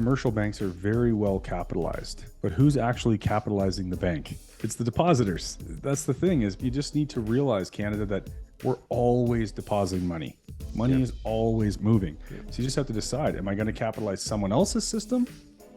commercial banks are very well capitalized, but who's actually capitalizing the bank? It's the depositors. That's the thing, is you just need to realize, Canada, that we're always depositing money. Money is always moving. So you just have to decide, am I going to capitalize someone else's system,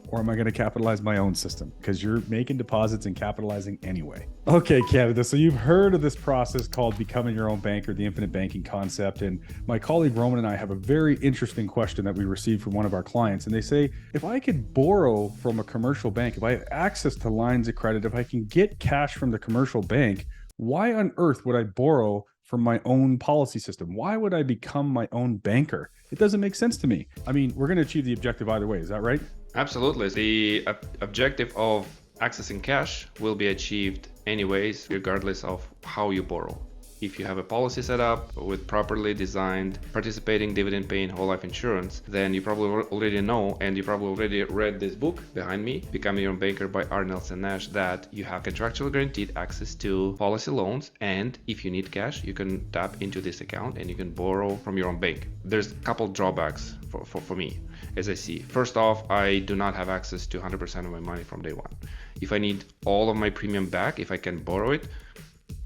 or am I going to capitalize my own system? Because you're making deposits and capitalizing anyway. Okay, Canada. So you've heard of this process called becoming your own banker, the infinite banking concept. And my colleague Roman and I have a very interesting question that we received from one of our clients. And they say, if I could borrow from a commercial bank, if I have access to lines of credit, if I can get cash from the commercial bank, why on earth would I borrow from my own policy system? Why would I become my own banker? It doesn't make sense to me. I mean, we're going to achieve the objective either way. Is that right? Absolutely. The objective of accessing cash will be achieved anyways, regardless of how you borrow. If you have a policy set up with properly designed participating dividend paying whole life insurance, then you probably already know, and you probably already read this book behind me, Becoming Your Own Banker by R. Nelson Nash, that you have contractually guaranteed access to policy loans, and if you need cash, you can tap into this account and you can borrow from your own bank. There's a couple drawbacks for me, as I see. First off, I do not have access to 100% of my money from day one. If I need all of my premium back, if I can borrow it,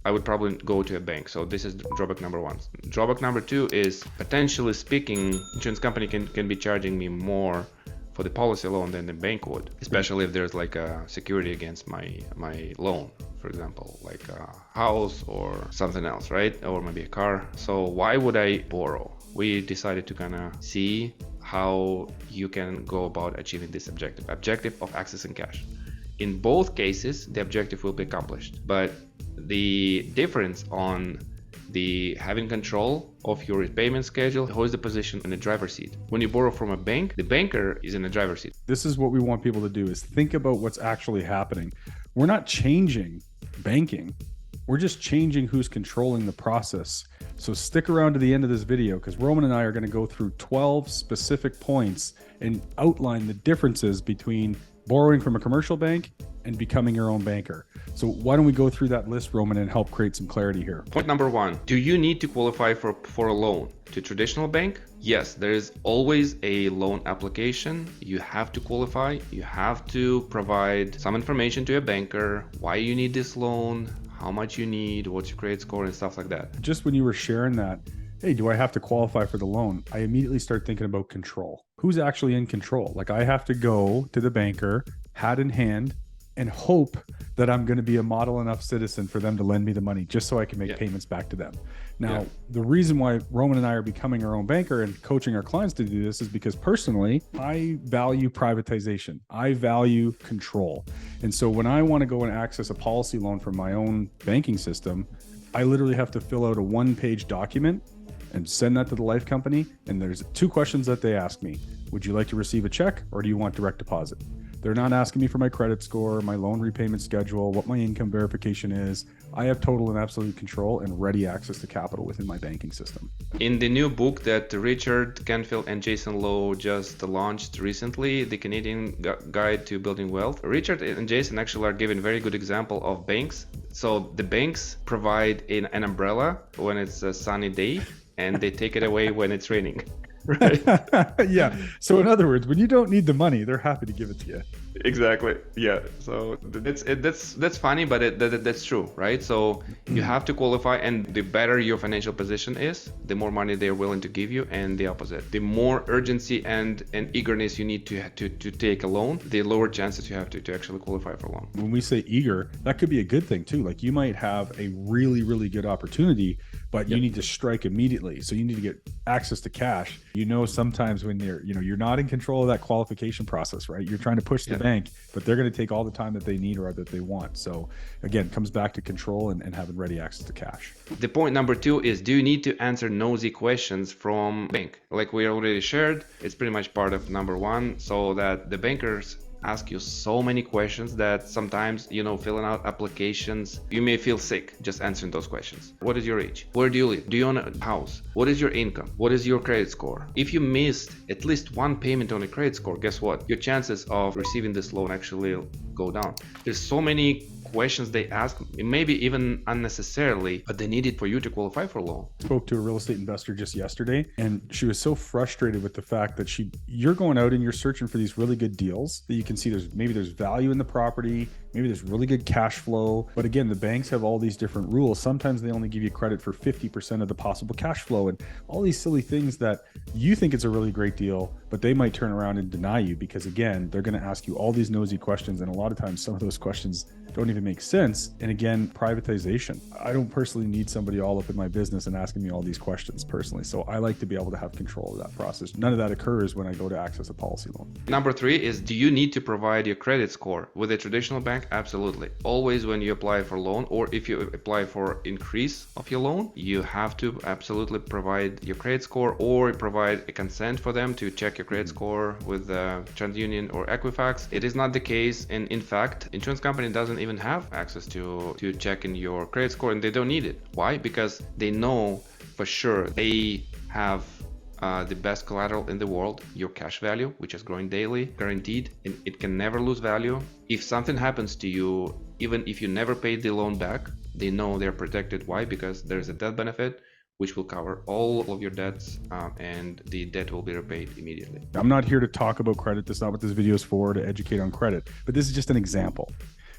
I would probably go to a bank. So this is drawback number one. Drawback number two is, potentially speaking, insurance company can be charging me more for the policy loan than the bank would, especially if there's like a security against my loan, for example, like a house or something else, right? Or maybe a car. So why would I borrow? We decided to kind of see how you can go about achieving this objective of accessing cash. In both cases, the objective will be accomplished, but the difference on the having control of your repayment schedule, who is the position in the driver's seat. When you borrow from a bank, the banker is in the driver's seat. This is what we want people to do, is think about what's actually happening. We're not changing banking. We're just changing who's controlling the process. So stick around to the end of this video, because Roman and I are going to go through 12 specific points and outline the differences between borrowing from a commercial bank and becoming your own banker. So why don't we go through that list, Roman, and help create some clarity here. Point number one, do you need to qualify for a loan to traditional bank? Yes, there is always a loan application. You have to qualify. You have to provide some information to a banker, why you need this loan, how much you need, what's your credit score, and stuff like that. Just when you were sharing that, hey, do I have to qualify for the loan? I immediately start thinking about control. Who's actually in control? Like, I have to go to the banker, hat in hand, and hope that I'm going to be a model enough citizen for them to lend me the money just so I can make payments back to them. Now, the reason why Roman and I are becoming our own banker and coaching our clients to do this is because personally, I value privatization. I value control. And so when I want to go and access a policy loan from my own banking system, I literally have to fill out a one-page document and send that to the life company. And there's two questions that they ask me. Would you like to receive a check, or do you want direct deposit? They're not asking me for my credit score, my loan repayment schedule, what my income verification is. I have total and absolute control and ready access to capital within my banking system. In the new book that Richard Canfield and Jason Lowe just launched recently, The Canadian Guide to Building Wealth, Richard and Jason actually are giving very good example of banks. So the banks provide an umbrella when it's a sunny day, and they take it away when it's raining. Right. Yeah. So in other words, when you don't need the money, they're happy to give it to you. Exactly. Yeah. So that's funny, but that's true, right? So you have to qualify, and the better your financial position is, the more money they're willing to give you, and the opposite. The more urgency and eagerness you need to take a loan, the lower chances you have to actually qualify for a loan. When we say eager, that could be a good thing too. Like, you might have a really, really good opportunity, but you need to strike immediately. So you need to get access to cash. You know, sometimes when you're not in control of that qualification process, right? You're trying to push the bank, but they're going to take all the time that they need or that they want. So again, it comes back to control and having ready access to cash. The point number two is, do you need to answer nosy questions from bank? Like we already shared, it's pretty much part of number one, so that the bankers ask you so many questions that sometimes, filling out applications, you may feel sick just answering those questions. What is your age? Where do you live? Do you own a house? What is your income? What is your credit score? If you missed at least one payment on a credit score, guess what? Your chances of receiving this loan actually go down. There's so many questions they ask, maybe even unnecessarily, but they need it for you to qualify for a loan. Spoke to a real estate investor just yesterday, and she was so frustrated with the fact that you're going out and you're searching for these really good deals that you can see there's value in the property, maybe there's really good cash flow, but again, the banks have all these different rules. Sometimes they only give you credit for 50% of the possible cash flow, and all these silly things that you think it's a really great deal, but they might turn around and deny you because, again, they're going to ask you all these nosy questions, and a lot of times some of those questions don't even make sense. And again, privatization. I don't personally need somebody all up in my business and asking me all these questions personally. So I like to be able to have control of that process. None of that occurs when I go to access a policy loan. Number 3 is, do you need to provide your credit score? With a traditional bank, absolutely. Always when you apply for loan, or if you apply for increase of your loan, you have to absolutely provide your credit score or provide a consent for them to check your credit score with TransUnion or Equifax. It is not the case, and in fact, insurance company doesn't even have access to checking your credit score, and they don't need it. Why? Because they know for sure they have the best collateral in the world, your cash value, which is growing daily, guaranteed, and it can never lose value. If something happens to you, even if you never paid the loan back, they know they're protected. Why? Because there's a death benefit which will cover all of your debts, and the debt will be repaid immediately. I'm not here to talk about credit. That's not what this video is for, to educate on credit, but this is just an example.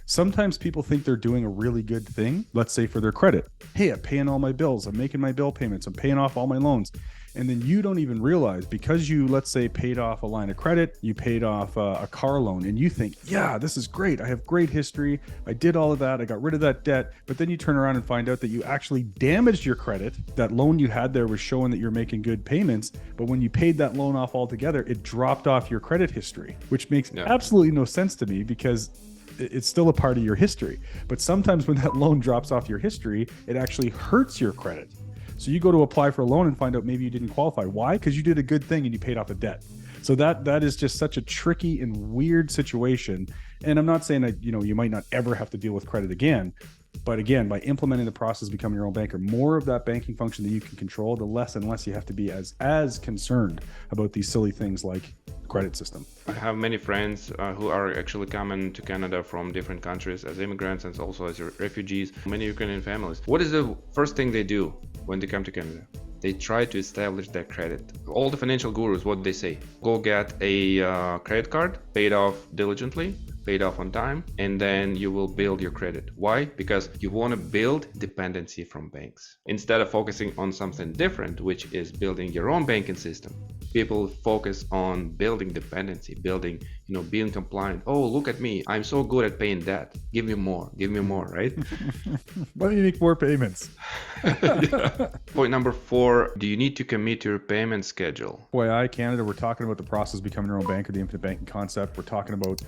Sometimes people think they're doing a really good thing, let's say for their credit. Hey, I'm paying all my bills, I'm making my bill payments, I'm paying off all my loans. And then you don't even realize, because you, let's say, paid off a line of credit, you paid off a car loan, and you think, yeah, this is great. I have great history. I did all of that. I got rid of that debt. But then you turn around and find out that you actually damaged your credit. That loan you had there was showing that you're making good payments. But when you paid that loan off altogether, it dropped off your credit history, which makes absolutely no sense to me, because it's still a part of your history. But sometimes when that loan drops off your history, it actually hurts your credit. So you go to apply for a loan and find out maybe you didn't qualify. Why? Because you did a good thing and you paid off a debt. So that is just such a tricky and weird situation. And I'm not saying that, you might not ever have to deal with credit again. But again, by implementing the process of becoming your own banker, more of that banking function that you can control, the less and less you have to be as concerned about these silly things like credit system. I have many friends who are actually coming to Canada from different countries as immigrants and also as refugees, many Ukrainian families. What is the first thing they do when they come to Canada? They try to establish their credit. All the financial gurus, what they say? Go get a credit card, paid off diligently, paid off on time, and then you will build your credit. Why? Because you want to build dependency from banks. Instead of focusing on something different, which is building your own banking system, people focus on building dependency, being compliant. Oh, look at me. I'm so good at paying debt. Give me more, right? Why do you make more payments? Point number 4, do you need to commit to your payment schedule? FYI, Canada, we're talking about the process of becoming your own banker, the infinite banking concept. We're talking about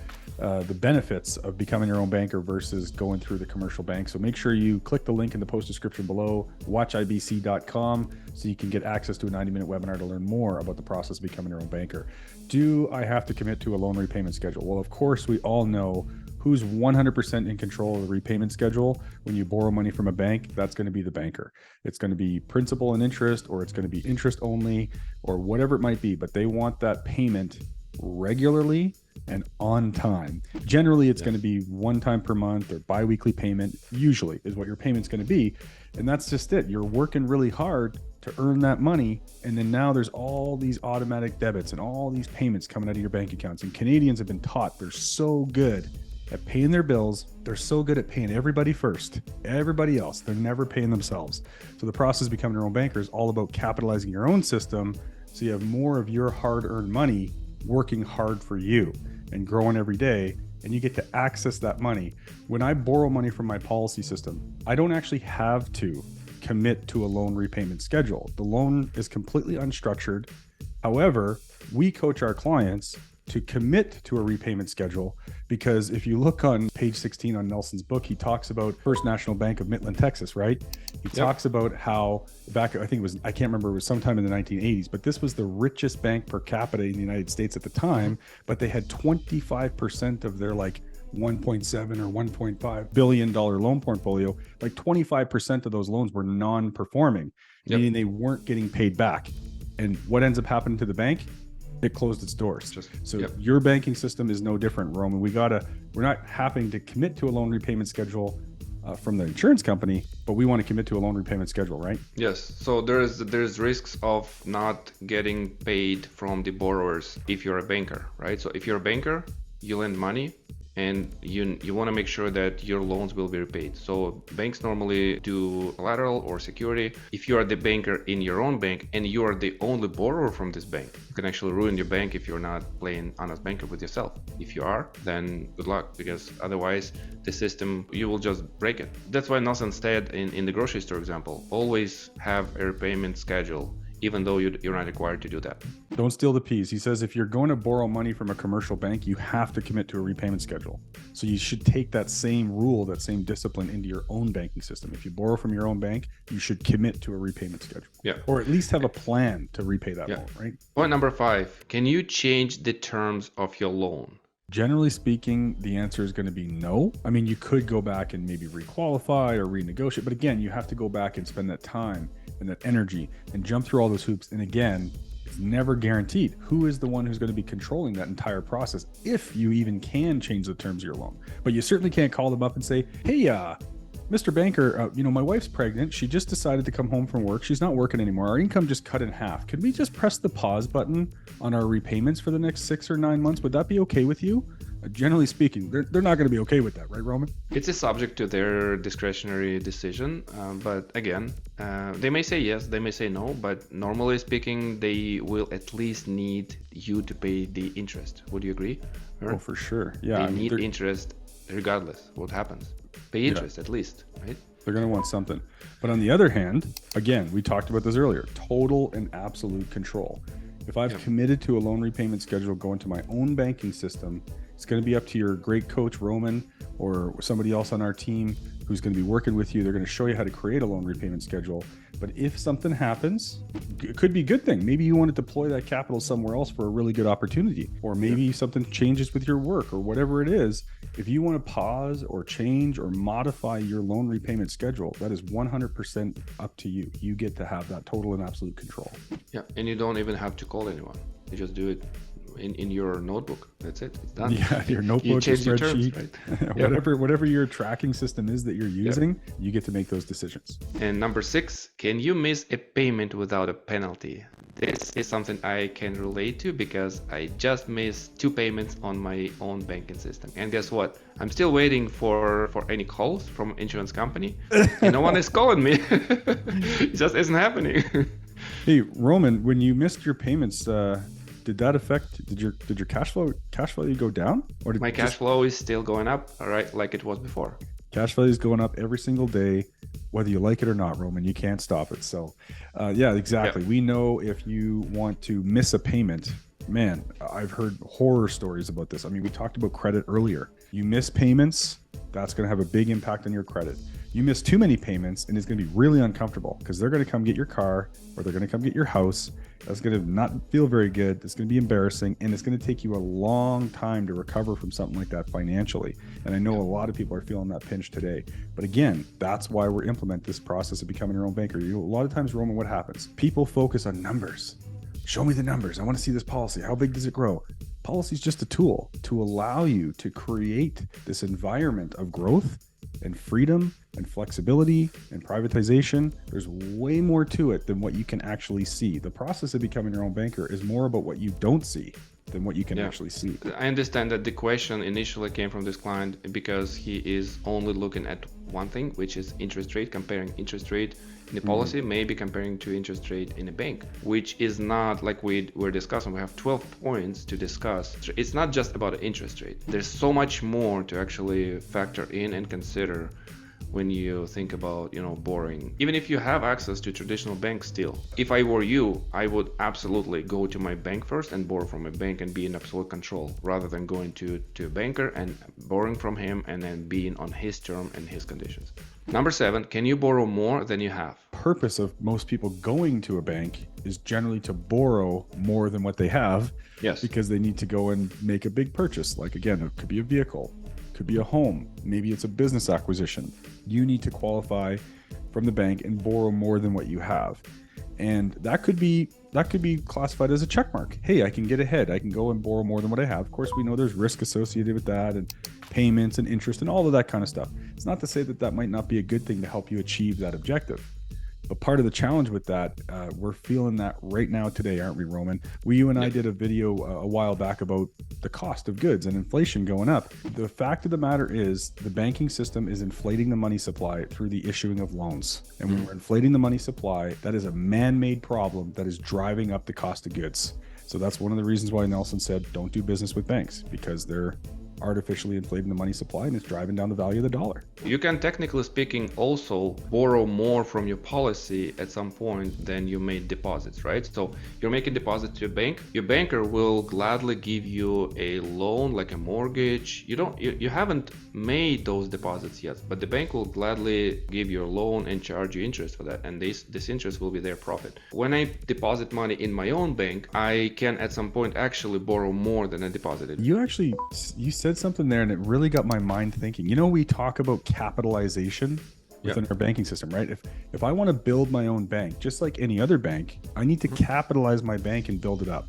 the benefits of becoming your own banker versus going through the commercial bank. So make sure you click the link in the post description below, watchibc.com, so you can get access to a 90-minute webinar to learn more about the process of becoming your own banker. Do I have to commit to a loan repayment schedule? Well, of course, we all know who's 100% in control of the repayment schedule. When you borrow money from a bank, that's going to be the banker. It's going to be principal and interest, or it's going to be interest only, or whatever it might be, but they want that payment regularly and on time. Generally, it's going to be one time per month or bi-weekly payment, usually is what your payment's going to be. And that's just it. You're working really hard to earn that money. And then now there's all these automatic debits and all these payments coming out of your bank accounts. And Canadians have been taught they're so good at paying their bills. They're so good at paying everybody first, everybody else. They're never paying themselves. So the process of becoming your own banker is all about capitalizing your own system, so you have more of your hard-earned money working hard for you and growing every day, and you get to access that money. When I borrow money from my policy system, I don't actually have to commit to a loan repayment schedule. The loan is completely unstructured. However, we coach our clients to commit to a repayment schedule, because if you look on page 16 on Nelson's book, he talks about First National Bank of Midland, Texas, right? He talks about how back, I can't remember, it was sometime in the 1980s, but this was the richest bank per capita in the United States at the time, but they had 25% of their $1.7 or $1.5 billion loan portfolio, 25% of those loans were non-performing, meaning they weren't getting paid back. And what ends up happening to the bank? it closed its doors. So Yep. your banking system is no different, Roman. We're not having to commit to a loan repayment schedule from the insurance company, but we want to commit to a loan repayment schedule, right? Yes. So there's risks of not getting paid from the borrowers if you're a banker, right? So if you're a banker, you lend money and you want to make sure that your loans will be repaid. So banks normally do collateral or security. If you are the banker in your own bank and you are the only borrower from this bank, you can actually ruin your bank if you're not playing honest banker with yourself. If you are, then good luck, because otherwise the system, you will just break it. That's why NOSY instead in the grocery store example, always have a repayment schedule, even though you're not required to do that. Don't steal the peas. He says if you're going to borrow money from a commercial bank, you have to commit to a repayment schedule. So you should take that same rule, that same discipline into your own banking system. If you borrow from your own bank, you should commit to a repayment schedule. Yeah. Or at least have a plan to repay that loan, right? Point number 5, can you change the terms of your loan? Generally speaking, the answer is going to be no. I mean, you could go back and maybe requalify or renegotiate, but again, you have to go back and spend that time and that energy and jump through all those hoops. And again, it's never guaranteed. Who is the one who's going to be controlling that entire process, if you even can change the terms of your loan? But you certainly can't call them up and say, hey, Mr. Banker, my wife's pregnant. She just decided to come home from work. She's not working anymore. Our income just cut in half. Could we just press the pause button on our repayments for the next 6 or 9 months? Would that be okay with you? Generally speaking, they're not going to be okay with that, right, Roman? It's a subject to their discretionary decision, but again, they may say yes, they may say no, but normally speaking, they will at least need you to pay the interest. Would you agree? Oh, for sure. Yeah, they need interest regardless what happens. Pay interest at least, right? They're going to want something. But on the other hand, again, we talked about this earlier, total and absolute control. If I've committed to a loan repayment schedule going to my own banking system, it's going to be up to your great coach, Roman, or somebody else on our team who's going to be working with you. They're going to show you how to create a loan repayment schedule. But if something happens, it could be a good thing. Maybe you want to deploy that capital somewhere else for a really good opportunity, or maybe something changes with your work or whatever it is. If you want to pause or change or modify your loan repayment schedule, that is 100% up to you. You get to have that total and absolute control. Yeah, and you don't even have to call anyone. You just do it in your notebook. That's it. It's done. Yeah, your notebook, you change your your spreadsheet, terms, right? whatever your tracking system is that you're using, you get to make those decisions. And number 6, can you miss a payment without a penalty? This is something I can relate to because I just missed 2 payments on my own banking system. And guess what? I'm still waiting for any calls from insurance company. And no one is calling me. It just isn't happening. Hey, Roman, when you missed your payments, did that affect, did your cash flow go down? Or did my cash flow is still going up, all right, like it was before. Cash value is going up every single day, whether you like it or not, Roman. You can't stop it. So, yeah, exactly. We know if you want to miss a payment, man, I've heard horror stories about this. I mean, we talked about credit earlier. You miss payments, that's going to have a big impact on your credit. You miss too many payments, and it's going to be really uncomfortable because they're going to come get your car or they're going to come get your house. That's going to not feel very good. It's going to be embarrassing, and it's going to take you a long time to recover from something like that financially. And I know a lot of people are feeling that pinch today. But again, that's why we're implementing this process of becoming your own banker. A lot of times, Roman, what happens? People focus on numbers. Show me the numbers. I want to see this policy. How big does it grow? Policy is just a tool to allow you to create this environment of growth and freedom and flexibility and privatization. There's way more to it than what you can actually see. The process of becoming your own banker is more about what you don't see than what you can actually see. I understand that the question initially came from this client because he is only looking at one thing, which is interest rate, comparing interest rate in the policy, maybe comparing to interest rate in a bank, which is not like we were discussing. We have 12 points to discuss. It's not just about the interest rate. There's so much more to actually factor in and consider when you think about, borrowing. Even if you have access to traditional banks still. If I were you, I would absolutely go to my bank first and borrow from a bank and be in absolute control rather than going to a banker and borrowing from him and then being on his term and his conditions. Number 7, can you borrow more than you have? Purpose of most people going to a bank is generally to borrow more than what they have. Yes. Because they need to go and make a big purchase. Like, again, it could be a vehicle, could be a home, maybe it's a business acquisition. You need to qualify from the bank and borrow more than what you have. And that could be classified as a check mark. Hey, I can get ahead. I can go and borrow more than what I have. Of course, we know there's risk associated with that, and payments and interest and all of that kind of stuff. It's not to say that that might not be a good thing to help you achieve that objective. But part of the challenge with that, we're feeling that right now today, aren't we, Roman? You and I did a video a while back about the cost of goods and inflation going up. The fact of the matter is the banking system is inflating the money supply through the issuing of loans. And when we're inflating the money supply, that is a man-made problem that is driving up the cost of goods. So that's one of the reasons why Nelson said, don't do business with banks, because they're artificially inflating the money supply and it's driving down the value of the dollar. You can, technically speaking, also borrow more from your policy at some point than you made deposits, right? So you're making deposits to a bank. Your banker will gladly give you a loan, like a mortgage. You haven't made those deposits yet, but the bank will gladly give you a loan and charge you interest for that, and this interest will be their profit. When I deposit money in my own bank, I can at some point actually borrow more than I deposited. You said something there and it really got my mind thinking. You know, we talk about capitalization within our banking system, right? If I want to build my own bank, just like any other bank, I need to capitalize my bank and build it up.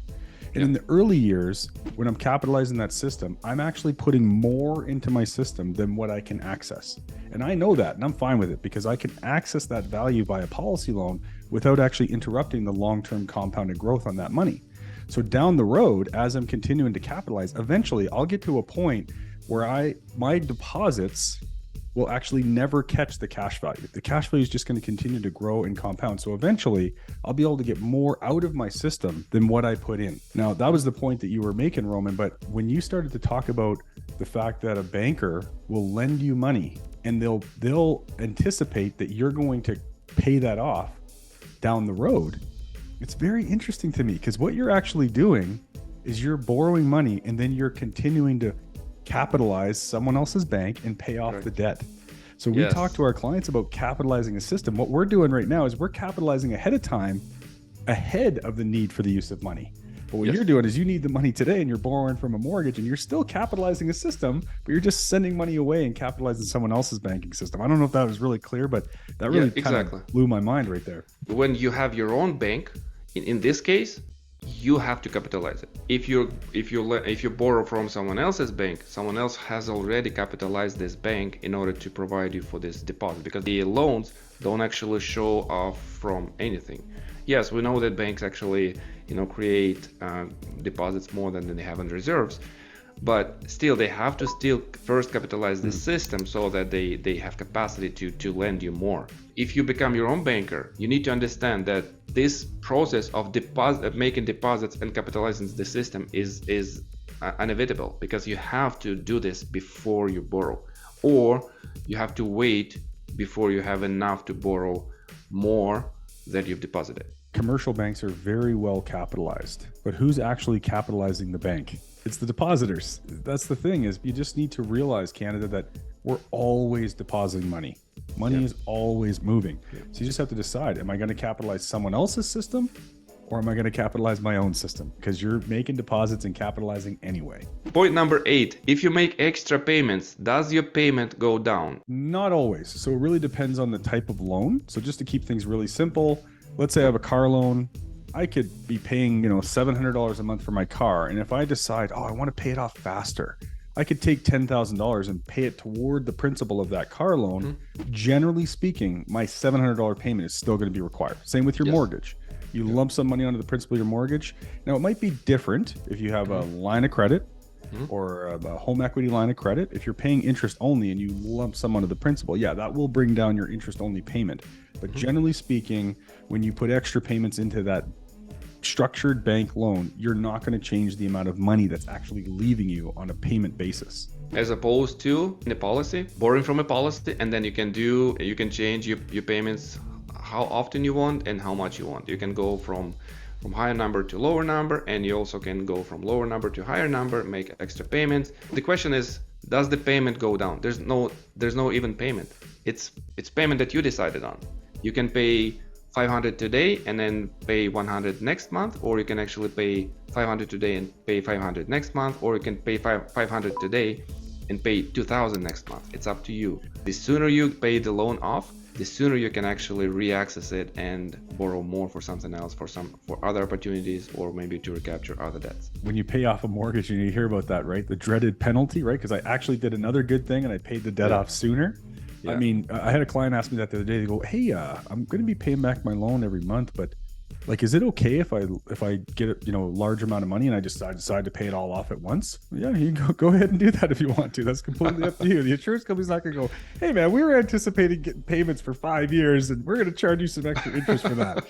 And in the early years, when I'm capitalizing that system, I'm actually putting more into my system than what I can access. And I know that, and I'm fine with it, because I can access that value by a policy loan without actually interrupting the long-term compounded growth on that money. So down the road, as I'm continuing to capitalize, eventually I'll get to a point where my deposits will actually never catch the cash value. The cash value is just going to continue to grow and compound. So eventually I'll be able to get more out of my system than what I put in. Now, that was the point that you were making, Roman, but when you started to talk about the fact that a banker will lend you money and they'll anticipate that you're going to pay that off down the road, it's very interesting to me, because what you're actually doing is you're borrowing money and then you're continuing to capitalize someone else's bank and pay off the debt. So we talk to our clients about capitalizing a system. What we're doing right now is we're capitalizing ahead of time, ahead of the need for the use of money. But what you're doing is you need the money today and you're borrowing from a mortgage and you're still capitalizing a system, but you're just sending money away and capitalizing someone else's banking system. I don't know if that was really clear, but that really kind of blew my mind right there. When you have your own bank, in this case, you have to capitalize it. If you borrow from someone else's bank, someone else has already capitalized this bank in order to provide you for this deposit, because the loans don't actually show off from anything. Yes, we know that banks actually, create deposits more than they have in reserves, but still they have to first capitalize the system so that they have capacity to lend you more. If you become your own banker, you need to understand that this process of making deposits and capitalizing the system is inevitable, because you have to do this before you borrow, or you have to wait before you have enough to borrow more that you've deposited. Commercial banks are very well capitalized, but who's actually capitalizing the bank? It's the depositors. That's the thing, is you just need to realize, Canada, that we're always depositing money. Money is always moving. So you just have to decide, am I going to capitalize someone else's system, or am I going to capitalize my own system? Because you're making deposits and capitalizing anyway. Point number 8, if you make extra payments, does your payment go down? Not always. So it really depends on the type of loan. So just to keep things really simple, let's say I have a car loan. I could be paying, $700 a month for my car. And if I decide, I want to pay it off faster, I could take $10,000 and pay it toward the principal of that car loan. Generally speaking, my $700 payment is still going to be required. Same with your mortgage. You lump some money onto the principal of your mortgage. Now, it might be different if you have a line of credit or a home equity line of credit. If you're paying interest only and you lump some onto the principal, that will bring down your interest only payment. But generally speaking, when you put extra payments into that structured bank loan, you're not going to change the amount of money that's actually leaving you on a payment basis. As opposed to in a policy, borrowing from a policy, and then you can change your payments how often you want and how much you want. You can go from higher number to lower number, and you also can go from lower number to higher number, make extra payments. The question is, does the payment go down? There's no even payment. It's payment that you decided on. You can pay 500 today and then pay 100 next month, or you can actually pay 500 today and pay 500 next month, or you can pay 500 today and pay 2,000 next month. It's up to you. The sooner you pay the loan off, the sooner you can actually reaccess it and borrow more for something else, for other opportunities, or maybe to recapture other debts. When you pay off a mortgage, and you hear about that, right? The dreaded penalty, right? Because I actually did another good thing and I paid the debt off sooner. I mean, I had a client ask me that the other day. They go, "Hey, I'm going to be paying back my loan every month, but like, is it okay if I get a large amount of money and I just decide to pay it all off at once?" Yeah, you can go ahead and do that if you want to. That's completely up to you. The insurance company's not going to go, "Hey man, we were anticipating getting payments for 5 years and we're going to charge you some extra interest for that."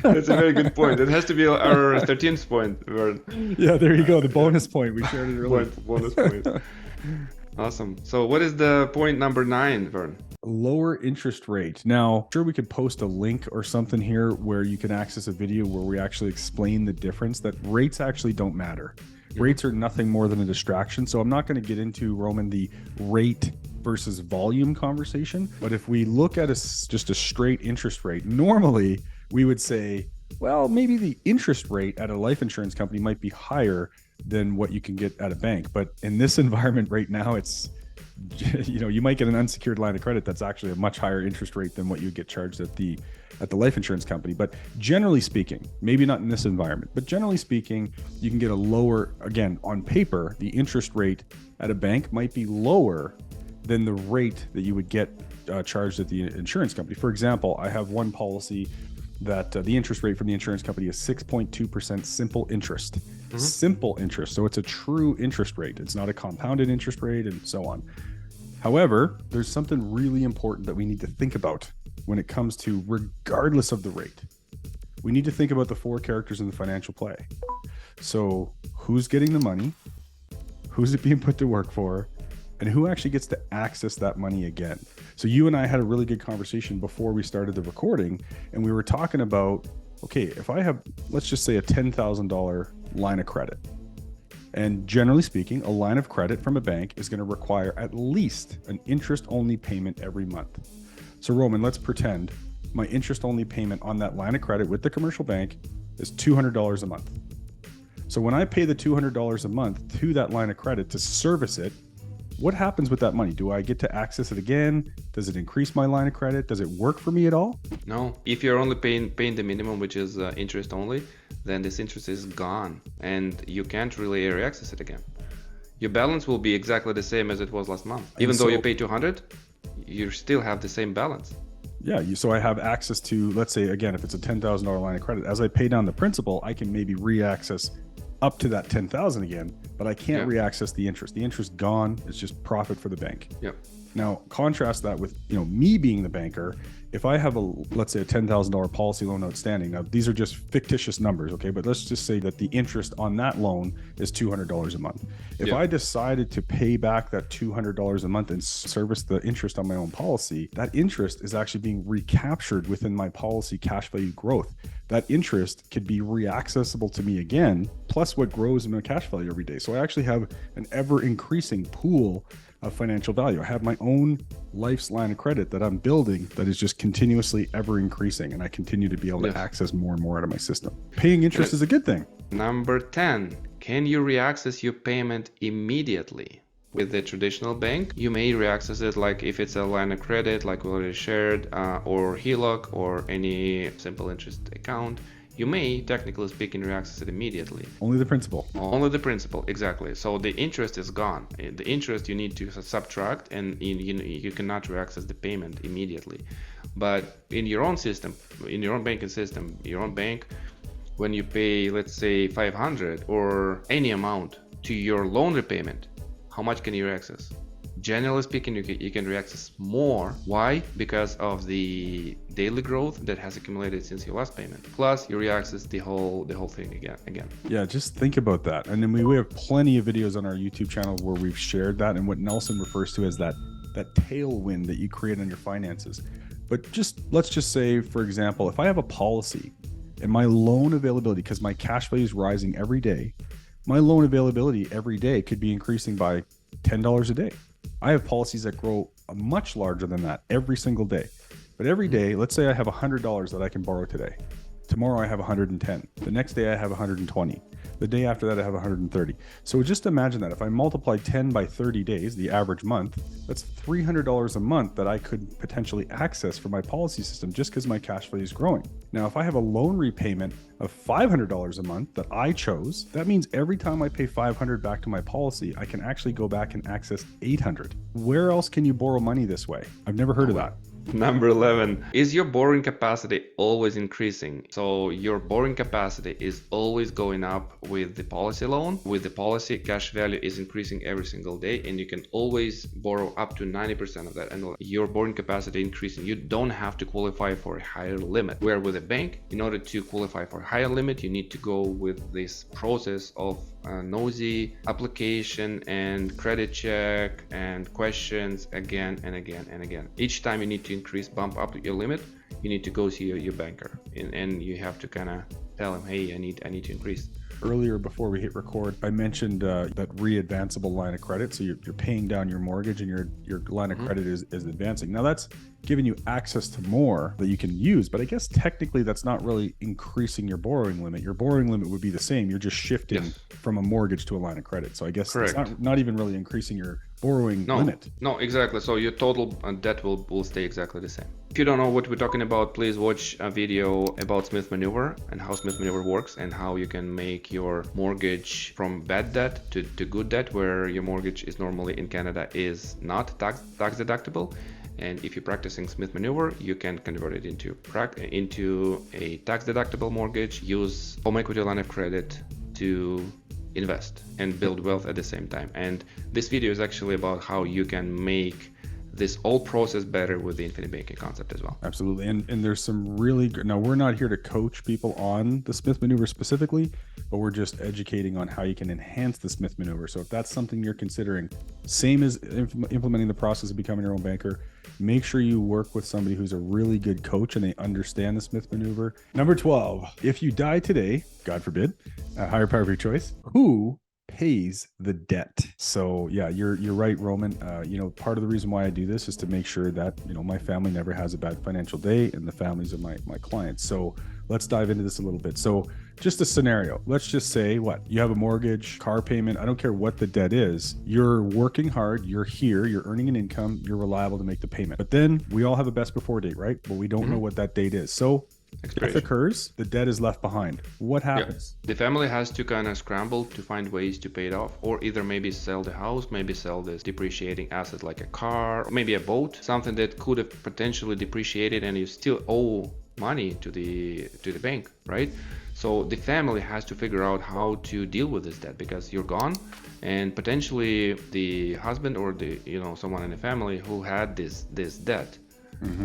That's a very good point. It has to be our 13th point. Yeah, there you go. The bonus point. We shared it earlier. Bonus point. Awesome. So what is the point number 9, Vern? Lower interest rate. Now, sure, we could post a link or something here where you can access a video where we actually explain the difference, that rates actually don't matter. Rates are nothing more than a distraction. So I'm not going to get into, Roman, the rate versus volume conversation. But if we look at just a straight interest rate, normally we would say, well, maybe the interest rate at a life insurance company might be higher than what you can get at a bank. But in this environment right now, it's, you might get an unsecured line of credit that's actually a much higher interest rate than what you get charged at the life insurance company. But generally speaking, maybe not in this environment, but generally speaking, you can get a lower, again, on paper, the interest rate at a bank might be lower than the rate that you would get charged at the insurance company. For example, I have one policy that the interest rate from the insurance company is 6.2% simple interest. Simple interest. So it's a true interest rate. It's not a compounded interest rate and so on. However, there's something really important that we need to think about when it comes to, regardless of the rate. We need to think about the 4 characters in the financial play. So who's getting the money? Who's it being put to work for? And who actually gets to access that money again? So you and I had a really good conversation before we started the recording, and we were talking about, okay, if I have, let's just say, a $10,000 line of credit, and generally speaking, a line of credit from a bank is going to require at least an interest-only payment every month. So Roman, let's pretend my interest-only payment on that line of credit with the commercial bank is $200 a month. So when I pay the $200 a month to that line of credit to service it, what happens with that money? Do I get to access it again? Does it increase my line of credit? Does it work for me at all? No. If you're only paying the minimum, which is interest only, then this interest is gone and you can't really reaccess it again. Your balance will be exactly the same as it was last month. Even though you pay 200, you still have the same balance. Yeah, so I have access to, let's say, again, if it's a $10,000 line of credit, as I pay down the principal, I can maybe reaccess up to that 10,000 again, but I can't reaccess the interest. The interest gone. It's just profit for the bank. Yep. Now, contrast that with, me being the banker. If I have let's say a $10,000 policy loan outstanding, now these are just fictitious numbers, okay? But let's just say that the interest on that loan is $200 a month. If I decided to pay back that $200 a month and service the interest on my own policy, that interest is actually being recaptured within my policy cash value growth. That interest could be reaccessible to me again, plus what grows in my cash value every day. So I actually have an ever increasing pool of financial value. I have my own life's line of credit that I'm building that is just continuously ever increasing, and I continue to be able to access more and more out of my system. Paying interest is a good thing. Number 10, can you reaccess your payment immediately? With the traditional bank, you may reaccess it like if it's a line of credit, like we already shared, or HELOC, or any simple interest account. You may, technically speaking, reaccess it immediately. Only the principal. Only the principal, exactly. So the interest is gone. The interest you need to subtract, and you cannot reaccess the payment immediately. But in your own system, in your own banking system, your own bank, when you pay, let's say, 500 or any amount to your loan repayment, how much can you reaccess? Generally speaking, you can reaccess more. Why? Because of the daily growth that has accumulated since your last payment. Plus, you reaccess the whole thing again. Yeah, just think about that. And then we have plenty of videos on our YouTube channel where we've shared that and what Nelson refers to as that tailwind that you create on your finances. But let's just say, for example, if I have a policy and my loan availability, because my cash value is rising every day, my loan availability every day could be increasing by $10 a day. I have policies that grow much larger than that every single day. But every day, let's say I have $100 that I can borrow today. Tomorrow I have 110. The next day I have 120. The day after that, I have 130. So just imagine that if I multiply 10 by 30 days, the average month, that's $300 a month that I could potentially access for my policy system just because my cash flow is growing. Now, if I have a loan repayment of $500 a month that I chose, that means every time I pay $500 back to my policy, I can actually go back and access $800. Where else can you borrow money this way? I've never heard of that. Number 11, is your borrowing capacity always increasing? So your borrowing capacity is always going up with the policy loan. With the policy, cash value is increasing every single day, and you can always borrow up to 90% of that. And your borrowing capacity increasing. You don't have to qualify for a higher limit. Where with a bank, in order to qualify for a higher limit, you need to go with this process of NOSY application and credit check and questions again and again and again. Each time you need to bump up your limit, you need to go see your banker, and you have to kind of tell him, hey, I need to increase. Earlier, before we hit record, I mentioned that re-advanceable line of credit. So you're paying down your mortgage and your line of credit is advancing. Now that's giving you access to more that you can use, but I guess technically that's not really increasing your borrowing limit. Your borrowing limit would be the same. You're just shifting from a mortgage to a line of credit. So I guess it's not even really increasing your borrowing limit. No, exactly. So your total debt will stay exactly the same. If you don't know what we're talking about, please watch a video about Smith Maneuver and how Smith Maneuver works and how you can make your mortgage from bad debt to good debt, where your mortgage is normally in Canada is not tax deductible. And if you're practicing Smith Maneuver, you can convert it into a tax deductible mortgage, use home equity line of credit to invest and build wealth at the same time. And this video is actually about how you can make this whole process better with the infinite banking concept as well. Absolutely. And there's some really good, now we're not here to coach people on the Smith Maneuver specifically, but we're just educating on how you can enhance the Smith Maneuver. So if that's something you're considering, same as implementing the process of becoming your own banker, make sure you work with somebody who's a really good coach and they understand the Smith Maneuver. Number 12, if you die today, God forbid, a higher power of your choice, who pays the debt? So yeah, you're right, Roman. Part of the reason why I do this is to make sure that, my family never has a bad financial day and the families of my clients. So let's dive into this a little bit. So just a scenario, let's just say you have a mortgage, car payment, I don't care what the debt is, you're working hard, you're here, you're earning an income, you're reliable to make the payment. But then we all have a best before date, right? But we don't know what that date is. So death occurs, the debt is left behind. What happens? The family has to kind of scramble to find ways to pay it off, or either maybe sell the house, maybe sell this depreciating asset like a car, or maybe a boat, something that could have potentially depreciated and you still owe money to the bank, right? So the family has to figure out how to deal with this debt because you're gone, and potentially the husband or someone in the family who had this debt,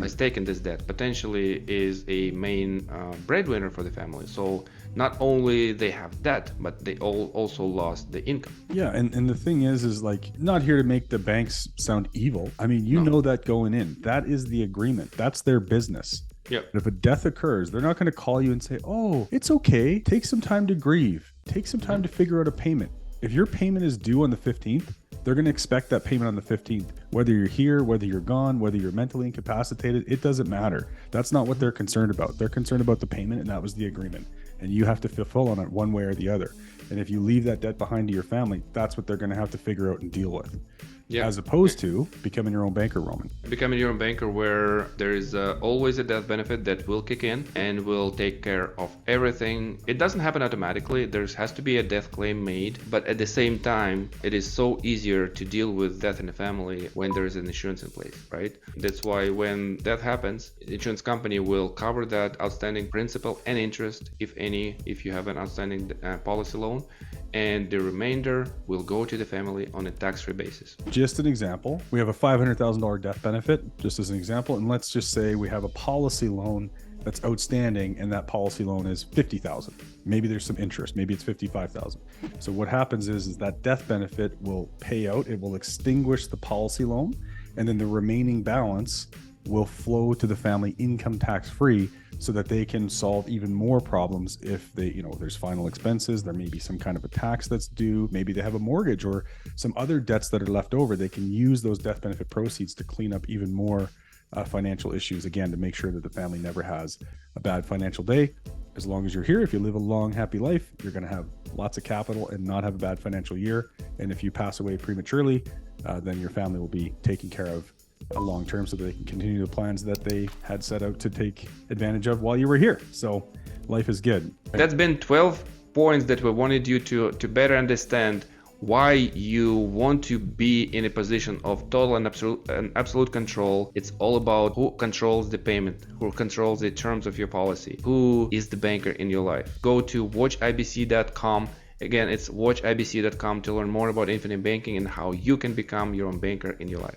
has taken this debt, potentially is a main breadwinner for the family. So not only they have debt, but they also lost the income. Yeah, and the thing is like, not here to make the banks sound evil. I mean, know that going in, that is the agreement. That's their business. Yeah. If a death occurs, they're not going to call you and say, oh, it's okay, take some time to grieve, take some time to figure out a payment. If your payment is due on the 15th, they're going to expect that payment on the 15th. Whether you're here, whether you're gone, whether you're mentally incapacitated, it doesn't matter. That's not what they're concerned about. They're concerned about the payment, and that was the agreement. And you have to fulfill on it one way or the other. And if you leave that debt behind to your family, that's what they're going to have to figure out and deal with. As opposed to becoming your own banker, Roman. Becoming your own banker, where there is always a death benefit that will kick in and will take care of everything. It doesn't happen automatically. There has to be a death claim made, but at the same time, it is so easier to deal with death in the family when there is an insurance in place, right? That's why when death happens, the insurance company will cover that outstanding principal and interest, if any, if you have an outstanding policy loan, and the remainder will go to the family on a tax-free basis. Just an example, we have a $500,000 death benefit, just as an example, and let's just say we have a policy loan that's outstanding and that policy loan is $50,000. Maybe there's some interest, maybe it's $55,000. So what happens is that death benefit will pay out, it will extinguish the policy loan, and then the remaining balance will flow to the family income tax free, so that they can solve even more problems if they, there's final expenses, there may be some kind of a tax that's due, maybe they have a mortgage or some other debts that are left over. They can use those death benefit proceeds to clean up even more financial issues, again, to make sure that the family never has a bad financial day. As long as you're here, if you live a long, happy life, you're going to have lots of capital, and not have a bad financial year. And if you pass away prematurely, then your family will be taken care of long term so that they can continue the plans that they had set out to take advantage of while you were here. So life is good. That's been 12 points that we wanted you to better understand why you want to be in a position of total and absolute control. It's all about who controls the payment, who controls the terms of your policy, who is the banker in your life. Go to watchibc.com. Again, it's watchibc.com to learn more about infinite banking and how you can become your own banker in your life.